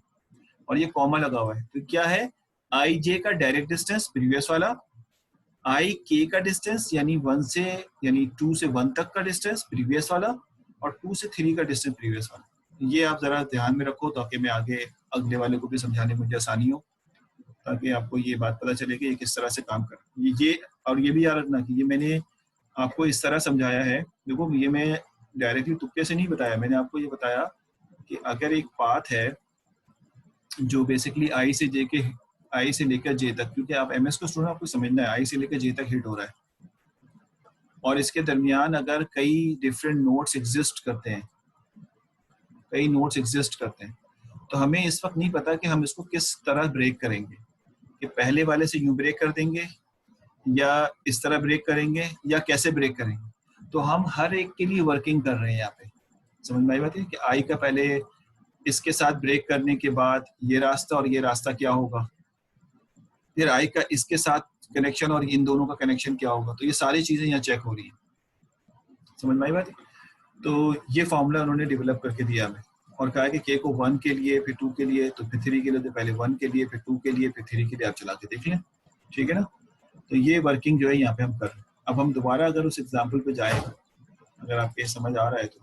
और ये कॉमा लगा हुआ है, तो क्या है, आई जे का डायरेक्ट डिस्टेंस प्रीवियस वाला, आई के का डिस्टेंस यानी 2 से 1 तक का डिस्टेंस प्रीवियस वाला, और 2 से 3 का डिस्टेंस प्रीवियस वाला। ये आप जरा ध्यान में रखो ताकि मैं आगे अगले वाले को भी समझाने में मुझे आसानी हो, ताकि आपको ये बात पता चले कि ये किस तरह से काम कर ये। और ये भी याद रखना कि ये मैंने आपको इस तरह समझाया है, देखो ये मैं डायरेक्टली तुक्के से नहीं बताया, मैंने आपको ये बताया कि अगर एक पाथ है जो बेसिकली आई से लेकर जे तक, क्योंकि आप एमएस को स्टूडेंट आपको समझना है, आई से लेकर जे तक हिट हो रहा है, और इसके दरमियान अगर कई डिफरेंट नोड्स एग्जिस्ट करते हैं, तो हमें इस वक्त नहीं पता कि हम इसको किस तरह ब्रेक करेंगे, कि पहले वाले से यूं ब्रेक कर देंगे या इस तरह ब्रेक करेंगे या कैसे ब्रेक करेंगे। तो हम हर एक के लिए वर्किंग कर रहे हैं यहाँ पे, समझ में आई बात है कि आई का पहले इसके साथ ब्रेक करने के बाद ये रास्ता और ये रास्ता क्या होगा, फिर आई का इसके साथ कनेक्शन और इन दोनों का कनेक्शन क्या होगा, तो ये सारी चीजें यहाँ चेक हो रही हैं, समझ में आई बात है। तो ये फॉर्मूला उन्होंने डेवलप करके दिया हमें, और कहा कि के को 1 के लिए, फिर 2 के लिए, तो फिर 3 के लिए, तो पहले 1 के लिए, फिर 2 के लिए, फिर 3 के लिए, आप चला के देख लें, ठीक है ना। तो ये वर्किंग जो है यहाँ पे हम कर रहे हैं। अब हम दोबारा अगर उस एग्जाम्पल पे जाए, अगर आपके समझ आ रहा है तो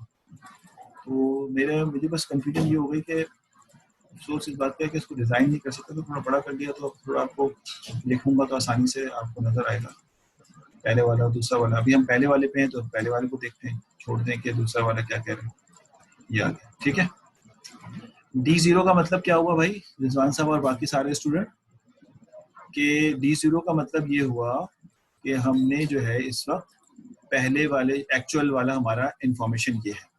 मुझे बस कंफ्यूजन ये हो गई कि अफसोस इस बात का है कि इसको डिज़ाइन नहीं कर सकते, तो थोड़ा बड़ा कर दिया, तो अब थोड़ा आपको लिखूंगा तो आसानी से आपको नजर आएगा, पहले वाला और दूसरा वाला। अभी हम पहले वाले पे हैं तो पहले वाले को देखते हैं, छोड़ दें कि दूसरा वाला क्या कह रहे हैं, ये आ गया, ठीक है। D0 का मतलब क्या हुआ भाई रिजवान साहब और बाकी सारे स्टूडेंट, कि D0 का मतलब ये हुआ कि हमने जो है इस वक्त पहले वाले एक्चुअल वाला हमारा इंफॉर्मेशन ये है,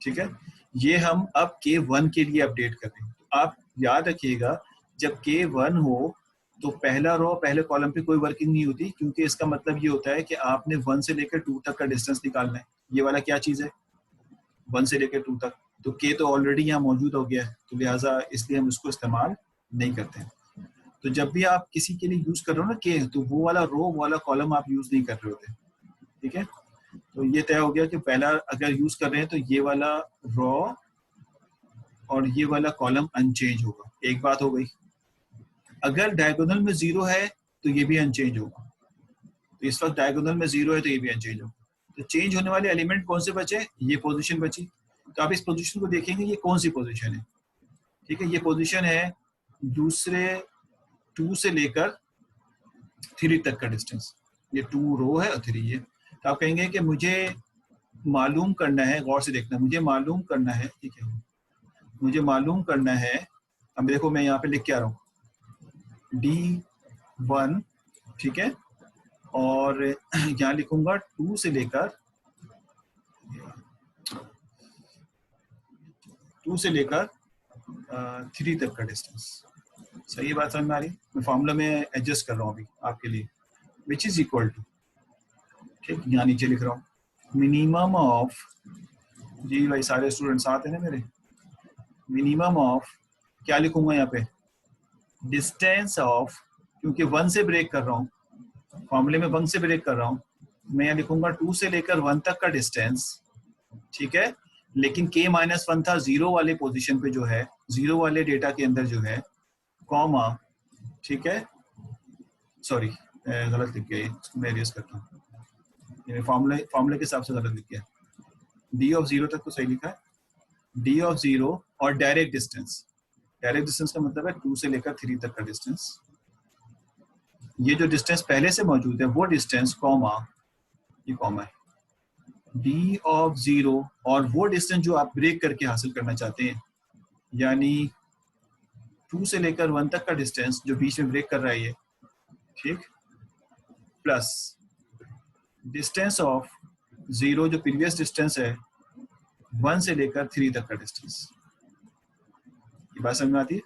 ठीक है, ये हम अब K1 के लिए अपडेट कर रहे हैं। तो आप याद रखिएगा जब K1 हो तो पहला रो पहले कॉलम पे कोई वर्किंग नहीं होती, क्योंकि इसका मतलब ये होता है कि आपने 1 से लेकर 2 तक का डिस्टेंस निकालना है। ये वाला क्या चीज है, 1 से लेकर 2 तक, तो K तो ऑलरेडी यहाँ मौजूद हो गया है, तो लिहाजा इसलिए हम इसको इस्तेमाल नहीं करते हैं। तो जब भी आप किसी के लिए यूज कर रहे हो ना K, तो वो वाला रो वो वाला कॉलम आप यूज नहीं कर रहे होते, ठीक है। तो ये तय हो गया कि पहला अगर यूज कर रहे हैं तो ये वाला रो और ये वाला कॉलम अनचेंज होगा, एक बात हो गई। अगर डायगोनल में 0 है तो ये भी अनचेंज होगा, तो इस वक्त डायगोनल में 0 है तो ये भी अनचेंज होगा। तो चेंज होने वाले एलिमेंट कौन से बचे, ये पोजीशन बची। तो आप इस पोजीशन को देखेंगे, ये कौन सी पोजीशन है, ठीक है, ये पोजीशन है दूसरे 2 से लेकर 3 तक का डिस्टेंस, ये 2 रो है और 3 ये। तो आप कहेंगे कि मुझे मालूम करना है, गौर से देखना, मुझे मालूम करना है, ठीक है, मुझे मालूम करना है। अब देखो मैं यहाँ पे लिख के आ रहा हूँ D1, ठीक है, और यहाँ लिखूंगा 2 से लेकर 3 तक का डिस्टेंस। सही बात समझ में आ रही, मैं फॉर्मूला में एडजस्ट कर रहा हूँ अभी आपके लिए, विच इज इक्वल टू, ठीक, यहाँ नीचे लिख रहा हूँ मिनिमम ऑफ, जी भाई सारे स्टूडेंट साथ है ना मेरे, मिनिमम ऑफ क्या लिखूंगा यहाँ पे, डिस्टेंस ऑफ, क्योंकि 1 से ब्रेक कर रहा हूँ, फॉर्मूले में 1 से ब्रेक कर रहा हूँ, मैं यहाँ लिखूंगा 2 से लेकर 1 तक का डिस्टेंस, ठीक है, लेकिन K-1 था 0 वाले पोजीशन पे जो है, 0 वाले डेटा के अंदर जो है, कॉमा, ठीक है, सॉरी गलत लिख गया, मैं एरेज करता हूँ, फॉर्मूले के हिसाब से गलत लिख गया, D0 तक तो सही लिखा है, D0 और डायरेक्ट डिस्टेंस का मतलब है 2 से लेकर 3 तक का डिस्टेंस, ये जो डिस्टेंस पहले से मौजूद है वो डिस्टेंस कॉमा, ये कॉमा है, D0 और वो डिस्टेंस जो आप ब्रेक करके हासिल करना चाहते हैं, यानी 2 से लेकर 1 तक का डिस्टेंस जो बीच में ब्रेक कर रहा है ये, ठीक, प्लस डिस्टेंस ऑफ 0 जो प्रीवियस डिस्टेंस है 1 से लेकर 3 तक का डिस्टेंस। ये बात समझ में आती है,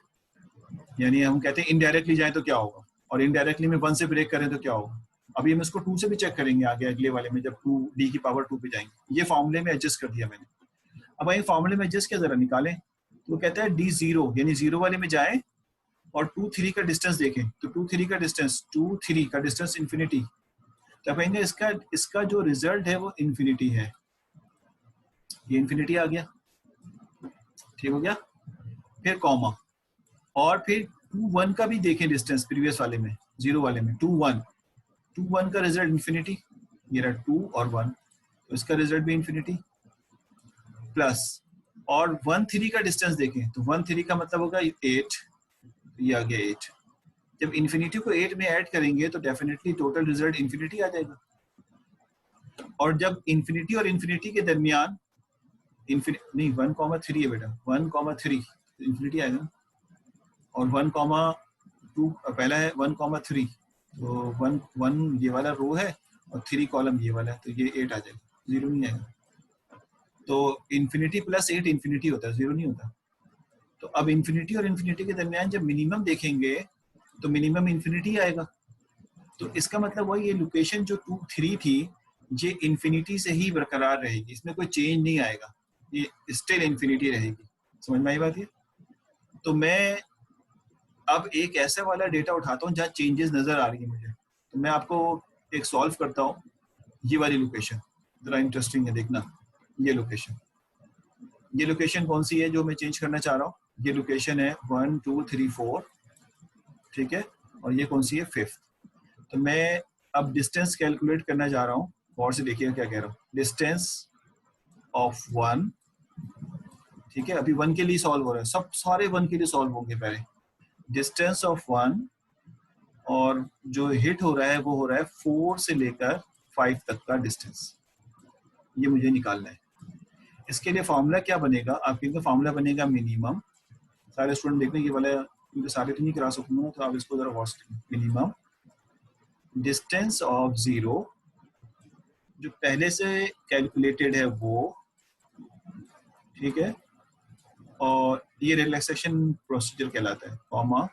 यानी हम कहते हैं इनडायरेक्टली जाए तो क्या होगा, और इनडायरेक्टली में 1 से ब्रेक करें तो क्या होगा। अभी हम इसको 2 से भी चेक करेंगे आगे अगले वाले में, जब 2 की पावर 2 पे जाएंगे। ये फॉर्मूले में एडजस्ट कर दिया मैंने। अब ये फॉर्मूले में एडजस्ट किया, जरा निकालें, तो कहता है D0 यानी 0 वाले में जाए और 2 3 का डिस्टेंस देखें, तो 2 3 का डिस्टेंस इंफिनिटी, तो कहेंगे इसका जो रिजल्ट है वो इंफिनिटी है, ये इंफिनिटी आ गया, ठीक हो गया। फिर कॉमा, और फिर 2 1 का भी देखें डिस्टेंस प्रीवियस वाले में, 0 वाले में 2 1 का रिजल्ट इन्फिनिटी, ये रहा 2 और 1, तो इसका रिजल्ट भी इन्फिनिटी प्लस, और 1 3 का डिस्टेंस देखें तो 1 3 का मतलब होगा 8, ये आ गया 8। जब इन्फिनिटी को 8 में ऐड करेंगे तो डेफिनेटली टोटल रिजल्ट इन्फिनिटी आ जाएगा। और जब इन्फिनिटी और इन्फिनिटी के दरमियान नहीं 1,3 है बेटा, 1,3 इन्फिनिटी आएगा, और 1,2 पहला है 1,3, तो 1 ये वाला रो है और 3 कॉलम ये वाला है, तो ये 8 आ जाएगा, 0 नहीं आएगा। तो इन्फिनिटी प्लस 8 इन्फिनिटी होता है, 0 नहीं होता। तो अब इन्फिनिटी और इन्फिनिटी के दरमियान जब मिनिमम देखेंगे तो मिनिमम इन्फिनिटी आएगा। तो इसका मतलब वही, ये लोकेशन जो 2 3 थी ये इन्फिनिटी से ही बरकरार रहेगी, इसमें कोई चेंज नहीं आएगा, ये स्टिल इन्फिनिटी रहेगी। समझ में आई बात ये? तो मैं अब एक ऐसा वाला डेटा उठाता हूँ जहाँ चेंजेस नजर आ रही है मुझे, तो मैं आपको एक सॉल्व करता हूँ। ये वाली लोकेशन जरा इंटरेस्टिंग है, देखना ये लोकेशन कौन सी है जो मैं चेंज करना चाह रहा हूँ। ये लोकेशन है 1 2 3 4, ठीक है, और ये कौन सी है 5th। तो मैं अब डिस्टेंस कैलकुलेट करना चाह रहा हूँ, और से देखिएगा क्या कह रहा हूँ। डिस्टेंस ऑफ 1, ठीक है, अभी 1 के लिए सॉल्व हो रहा है, सब सारे 1 के लिए सॉल्व होंगे पहले। डिस्टेंस ऑफ 1 और जो हिट हो रहा है वो हो रहा है 4 से लेकर 5 तक का डिस्टेंस, ये मुझे निकालना है। इसके लिए फॉर्मूला क्या बनेगा आपके, फॉर्मूला बनेगा मिनिमम। सारे स्टूडेंट देखने ये वाला, क्योंकि सारे तो नहीं करा सकूंगा, तो आप इसको जरा वॉच करें। मिनिमम डिस्टेंस ऑफ 0 जो पहले से कैलकुलेटेड है वो, ठीक है, और ये रिलैक्सेशन प्रोसीजर कहलाता है, कॉमा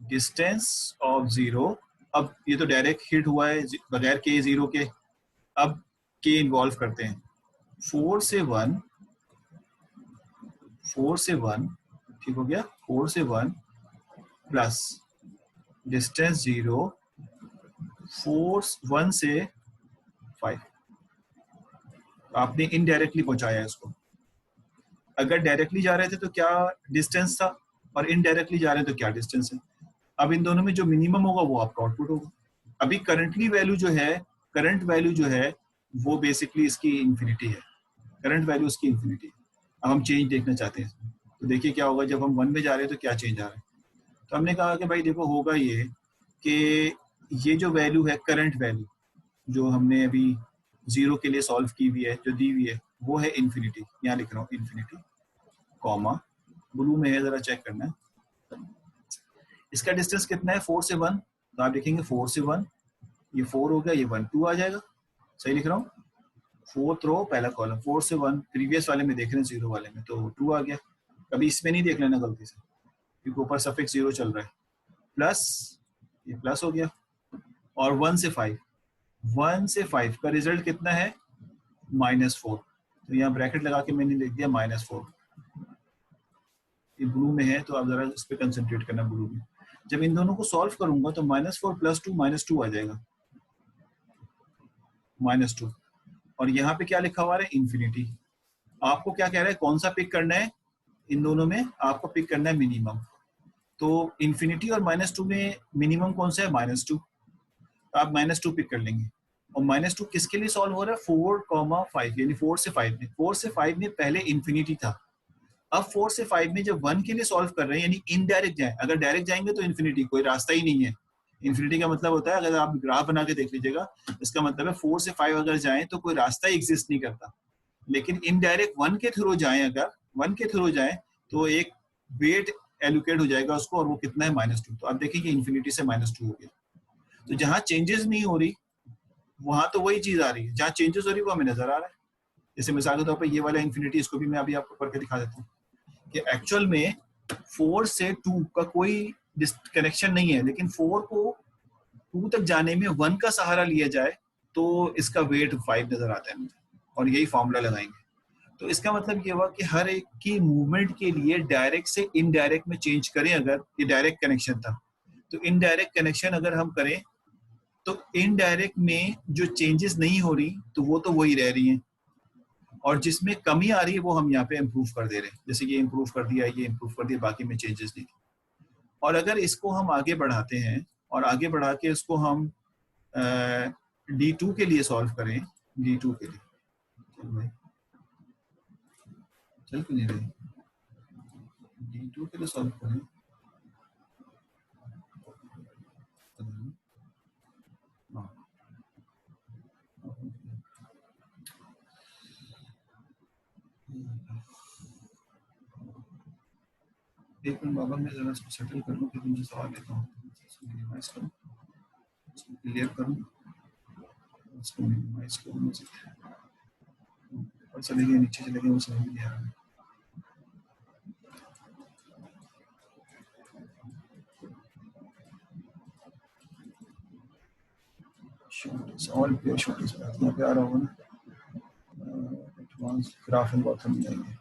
डिस्टेंस ऑफ 0। अब ये तो डायरेक्ट हिट हुआ है बगैर के 0 के, अब के इन्वॉल्व करते हैं। 4 से 1, ठीक हो गया, 4 से 1 प्लस डिस्टेंस 0 1 से 5। आपने इनडायरेक्टली पहुंचाया इसको। अगर डायरेक्टली जा रहे थे तो क्या डिस्टेंस था, और इनडायरेक्टली जा रहे हैं तो क्या डिस्टेंस है। अब इन दोनों में जो मिनिमम होगा वो आपका आउटपुट होगा। अभी करंट वैल्यू जो है वो बेसिकली इसकी इंफिनिटी है, करंट वैल्यू इसकी इंफिनिटी है। अब हम चेंज देखना चाहते हैं, तो देखिए क्या होगा जब हम 1 में जा रहे हैं तो क्या चेंज आ रहा है। तो हमने कहा कि भाई देखो होगा ये कि ये जो वैल्यू है, करंट वैल्यू जो हमने अभी 0 के लिए सॉल्व की हुई है, जो दी हुई है वो है इन्फिनिटी। यहाँ लिख रहा हूँ इन्फिनिटी, कॉमा ब्लू में है, जरा चेक करना है। इसका डिस्टेंस कितना है 4 से 1, तो आप लिखेंगे 4 से 1, ये 4 हो गया, ये 1 2 आ जाएगा। सही लिख रहा हूँ, 4th रो पहला कॉलम, 4 से 1 प्रीवियस वाले में देख रहे हैं 0 वाले में, तो 2 आ गया। कभी इसमें नहीं देख लेना गलती से, क्योंकि ऊपर सफिक्स 0 चल रहा है, प्लस ये प्लस हो गया। और 1 से 5 का रिजल्ट कितना है -4, तो यहाँ ब्रैकेट लगा के मैंने लिख दिया -4। ये ब्लू में है तो आप जरा इस पे कंसंट्रेट करना ब्लू में। जब इन दोनों को सॉल्व करूंगा तो -4 + 2 -2 आ जाएगा, -2। और यहाँ पे क्या लिखा हुआ है इन्फिनिटी। आपको क्या कह रहा है, कौन सा पिक करना है इन दोनों में, आपको पिक करना है मिनिमम। तो इन्फिनिटी और -2 में मिनिमम कौन सा है -2, आप -2 पिक कर लेंगे। और -2 किसके लिए सॉल्व हो रहा है 4,5, यानी 4 से 5 में। 4 से 5 में पहले इन्फिनिटी था, अब 4 से 5 में जब 1 के लिए सॉल्व कर रहे हैं, यानी इनडायरेक्ट जाए। अगर डायरेक्ट जाएंगे तो इन्फिनिटी, कोई रास्ता ही नहीं है। इन्फिनिटी का मतलब होता है, अगर आप ग्राफ बना के देख लीजिएगा, इसका मतलब है 4 से 5 अगर जाएं तो कोई रास्ता ही एग्जिस्ट नहीं करता। लेकिन इनडायरेक्ट 1 के थ्रू जाएं, अगर 1 के थ्रू जाएं तो एक वेट एलोकेट हो जाएगा उसको, और वो कितना है -2। तो आप देखिए इन्फिनिटी से -2 हो गया। तो जहां चेंजेस नहीं हो रही वहां तो वही चीज आ रही है, जहां चेंजेस हो रही वो हमें नजर आ रहा है। जैसे मिसाल के तौर पर ये वाला इन्फिनिटी, इसको भी मैं अभी आपको करके दिखा देता हूँ कि एक्चुअल में 4 से 2 का कोई कनेक्शन नहीं है, लेकिन 4 को 2 तक जाने में 1 का सहारा लिया जाए तो इसका वेट 5 नजर आता है मुझे, और यही फॉर्मूला लगाएंगे। तो इसका मतलब ये हुआ कि हर एक की मूवमेंट के लिए डायरेक्ट से इनडायरेक्ट में चेंज करें। अगर ये डायरेक्ट कनेक्शन था तो इनडायरेक्ट कनेक्शन अगर हम करें तो इनडायरेक्ट में जो चेंजेस नहीं हो रही तो वो तो वही रह रही हैं। और जिसमें कमी आ रही है वो हम यहाँ पे इम्प्रूव कर दे रहे हैं, जैसे ये इम्प्रूव कर दिया, ये इम्प्रूव कर दिया, बाकी में चेंजेस नहीं। और अगर इसको हम आगे बढ़ाते हैं और आगे बढ़ा के इसको हम D2 के लिए सॉल्व करें, D2 के लिए चल भाई चल क्यों नहीं रही, D2 के लिए सॉल्व करें, एक मिनट बाबा, मैं जरा इसको सेटल कर लूँ, फिर तुमसे सवाल लेता हूँ, मिनिमाइज करूँ, क्लियर करूँ, इसको मिनिमाइज करूँ, और चले गए नीचे चले गए, वो समझ नहीं आ रहा है। और शॉर्टेज यहाँ पे आ रहा होगा ना, एडवांस ग्राफ एल्गोरिथम में जाएंगे,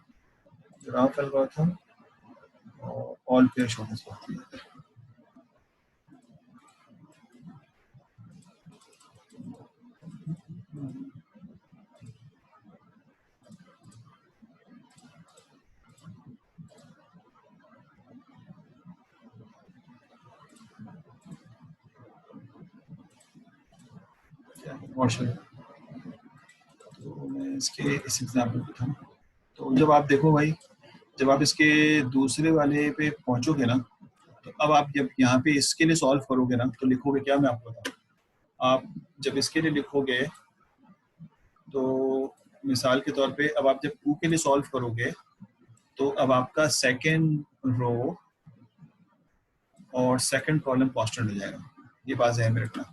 ग्राफ एल्गोरिथम और ऑल पेयर शॉर्टेज बात है। तो मैं इसके इस एग्जाम्पल पे था, तो जब आप देखो भाई, जब आप इसके दूसरे वाले पे पहुंचोगे ना, तो अब आप जब यहाँ पे इसके लिए सॉल्व करोगे ना, तो लिखोगे क्या, मैं आपको बताऊँ। आप जब इसके लिए लिखोगे तो मिसाल के तौर पे अब आप जब 2 के लिए सॉल्व करोगे तो अब आपका सेकेंड रो और सेकंड कॉलम कांस्टेंट हो जाएगा, ये बात ध्यान में रखना।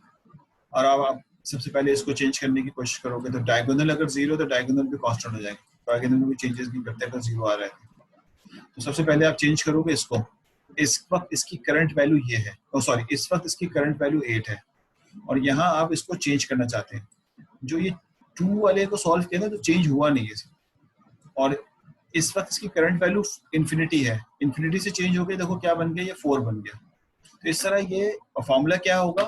और अब आप सबसे पहले इसको चेंज करने की कोशिश करोगे तो डायगोनल अगर 0 तो डायगोनल भी कांस्टेंट हो जाएगा, डायगोनल में भी चेंजेस नहीं करते अगर 0 आ रहा है। तो सबसे पहले आप चेंज करोगे इसको, इस वक्त इसकी करंट वैल्यू ये है, सॉरी इस वक्त इसकी करंट वैल्यू 8 है, और यहाँ आप इसको चेंज करना चाहते हैं। जो ये 2 वाले को सॉल्व किया ना तो चेंज हुआ नहीं है, और इस वक्त इसकी करंट वैल्यू इन्फिनिटी है, इन्फिनिटी से चेंज हो गई, देखो क्या बन गया, ये 4 बन गया। तो इस तरह ये फॉर्मूला क्या होगा,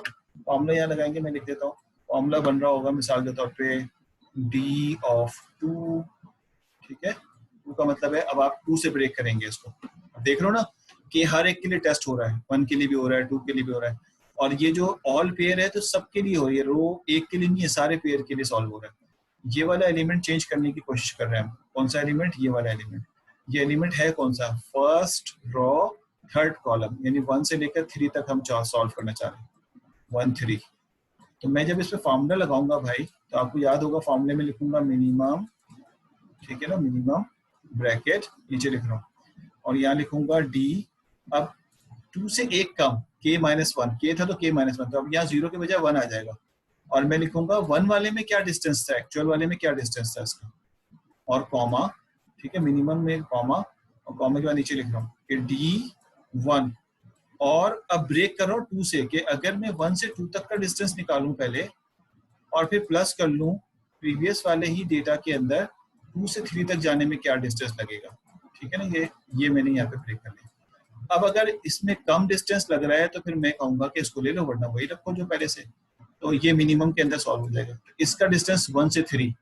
फॉर्मूला यहाँ लगाएंगे, मैं लिख देता हूँ। फॉर्मूला बन रहा होगा मिसाल के तौर पे d ऑफ 2, ठीक है, 2 का मतलब है अब आप 2 से ब्रेक करेंगे इसको। अब देख लो ना कि हर एक के लिए टेस्ट हो रहा है, 1 के लिए भी हो रहा है, 2 के लिए भी हो रहा है, और ये जो ऑल पेयर है तो सबके लिए हो रही है, रो एक के लिए नहीं है, सारे पेयर के लिए सॉल्व हो रहा है। ये वाला एलिमेंट चेंज करने की कोशिश कर रहे हैं हम, कौन सा एलिमेंट, ये वाला एलिमेंट। ये एलिमेंट है कौन सा, फर्स्ट रो थर्ड कॉलम, यानी 1 से लेकर 3 तक हम सॉल्व करना चाह रहे हैं, 1 3। तो मैं जब इस पे फॉर्मूला लगाऊंगा भाई, तो आपको याद होगा फॉर्मूले में लिखूंगा मिनिमम, ठीक है ना, मिनिमम ब्रैकेट नीचे लिख रहा हूँ, और यहाँ लिखूंगा डी, अब 2 से 1 कम k-1, k था तो k-1, तो अब यहाँ 0 के बजाय 1 आ जाएगा, और मैं लिखूंगा 1 वाले में क्या डिस्टेंस था, एक्चुअल वाले में क्या डिस्टेंस था इसका, और कॉमा, ठीक है, मिनिमम में कॉमा, और कॉमा के बाद नीचे लिख रहा हूँ कि D1, और अब ब्रेक कर रहा हूँ 2 से, कि अगर मैं 1 से 2 तक का डिस्टेंस निकालूं पहले और फिर प्लस कर लूं प्रीवियस वाले ही डेटा के अंदर 2 से 3 तक जाने में क्या डिस्टेंस लगेगा, ठीक है ना, ये मैंने यहाँ पे ब्रेक कर लिया। अब अगर इसमें कम डिस्टेंस लग रहा है तो फिर मैं कहूंगा कि इसको ले लो, वरना वही रखो जो पहले से, तो ये मिनिमम के अंदर सॉल्व हो जाएगा। इसका डिस्टेंस 1 से 3,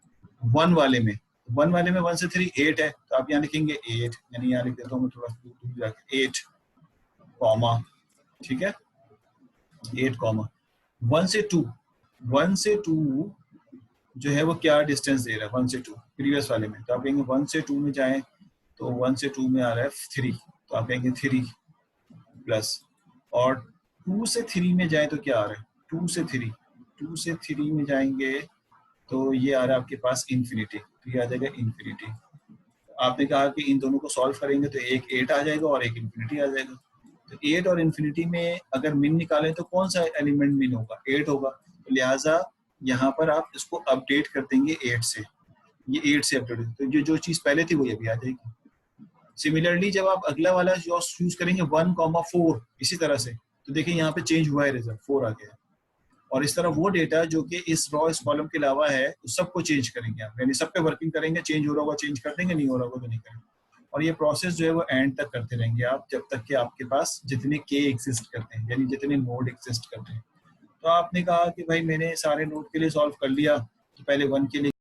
1 वाले में 1 से 3 8 है, तो आप यहाँ लिखेंगे 8, यानी यहाँ लिख देता हूँ मैं थोड़ा दूर जाके 8 कॉमा, ठीक है, 8 कॉमा 1 से 2, 1 से 2 जो है वो क्या डिस्टेंस दे रहा है, 1 से 2 प्रीवियस वाले में, तो आप कहेंगे 1 से 2 में जाएं तो 1 से 2 में आ रहा है 3, तो आप कहेंगे 3 प्लस, और 2 से 3 में जाए तो क्या आ रहा है, 2 से 3 में जाएंगे तो ये आ रहा है आपके पास इन्फिनिटी, तो ये आ जाएगा इन्फिनिटी। आपने कहा कि इन दोनों को सॉल्व करेंगे तो एक 8 आ जाएगा और एक इन्फिनिटी आ जाएगा, तो 8 और इन्फिनिटी में अगर मिन निकालें तो कौन सा एलिमेंट मिन होगा, 8 होगा, तो लिहाजा यहाँ पर आप इसको अपडेट कर देंगे 8 से, ये 8 से अपडेट, तो जो चीज पहले थी वो ये भी आ जाएगी। सिमिलरली जब आप अगला वाला यूज करेंगे 1,4 इसी तरह से, तो देखिए यहाँ पे चेंज हुआ है, रिजल्ट 4 आ गया, और इस तरह वो डेटा जो कि इस रो इस कॉलम के अलावा है उस सबको चेंज करेंगे आप, यानी सब पे वर्किंग करेंगे, चेंज हो रहा होगा चेंज कर देंगे, नहीं हो रहा होगा तो नहीं करेंगे, और ये प्रोसेस जो है वो एंड तक करते रहेंगे आप, जब तक कि आपके पास जितने के एग्जिस्ट करते हैं, यानी जितने नोड एग्जिस्ट करते हैं। तो आपने कहा कि भाई मैंने सारे नोड के लिए सॉल्व कर लिया, तो पहले 1 के लिए